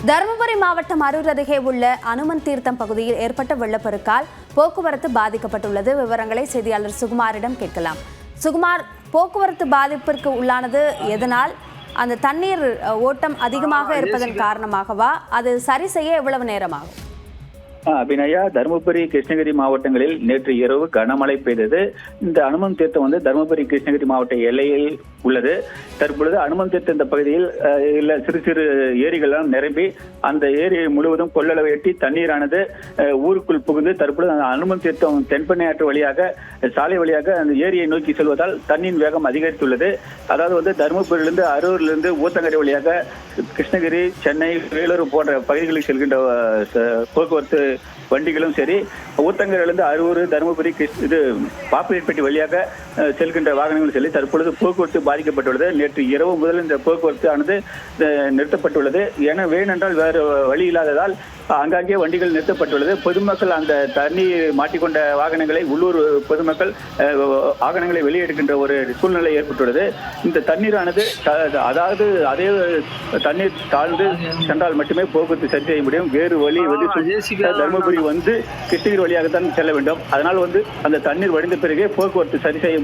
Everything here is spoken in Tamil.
தருமபுரி மாவட்டம் அரூர் அருகே உள்ள அனுமன் தீர்த்தம் பகுதியில் ஏற்பட்ட வெள்ளப்பெருக்கால் போக்குவரத்து பாதிக்கப்பட்டுள்ளது. விவரங்களை செய்தியாளர் சுகுமாரிடம் கேட்கலாம். சுகுமார், போக்குவரத்து பாதிப்பிற்கு உள்ளானது எதனால்? அந்த தண்ணீர் ஓட்டம் அதிகமாக இருப்பதன் காரணமாகவா? அது சரி செய்ய எவ்வளவு நேரமாகும்? அபிநயா, தருமபுரி கிருஷ்ணகிரி மாவட்டங்களில் நேற்று இரவு கனமழை பெய்தது. இந்த அனுமன் தீர்த்தம் தருமபுரி கிருஷ்ணகிரி மாவட்ட எல்லையில் உள்ளது. தற்பொழுது அனுமன் தீர்த்த இந்த பகுதியில் சிறு சிறு ஏரிகள்லாம் நிரம்பி அந்த ஏரியை முழுவதும் கொள்ளளவை எட்டி தண்ணீரானது ஊருக்குள் புகுந்து தற்பொழுது அந்த அனுமன் தீர்த்தம் தென்பெண்ணை ஆற்று வழியாக சாலை வழியாக அந்த ஏரியை நோக்கி செல்வதால் தண்ணீர் வேகம் அதிகரித்துள்ளது. அதாவது தருமபுரியிலிருந்து அரூரிலிருந்து ஊத்தங்கரை வழியாக கிருஷ்ணகிரி, சென்னை, வேலூர் போன்ற பகுதிகளுக்கு செல்கின்ற போக்குவரத்து வண்டிகளும் சரி, ஊத்தங்கரையிலிருந்து அரூர், தருமபுரி, பாப்பிரெட்டிப்பட்டி வழியாக செல்கின்ற வாகனங்களும் சரி தற்பொழுது போக்குவரத்து பாதிக்கப்பட்டுள்ளது. நேற்று இரவு முதல் இந்த போக்குவரத்து ஆனது நிறுத்தப்பட்டுள்ளது. என வேணென்றால் வேறு வழி இல்லாததால் அங்காங்கே வண்டிகள் நிறுத்தப்பட்டுள்ளது. பொதுமக்கள் அந்த தண்ணீர் மாட்டிக்கொண்ட வாகனங்களை உள்ளூர் பொதுமக்கள் வாகனங்களை வெளியெடுக்கின்ற ஒரு சூழ்நிலை ஏற்பட்டுள்ளது. இந்த தண்ணீரானது அதாவது அதே தண்ணீர் தாழ்ந்து சென்றால் மட்டுமே போக்குவரத்து சரி செய்ய முடியும். வேறு வழி தருமபுரி கிருஷ்ணகிரி வழியாகத்தான் செல்ல வேண்டும். அதனால் அந்த தண்ணீர் வடிந்த பிறகே போக்குவரத்து சரி செய்ய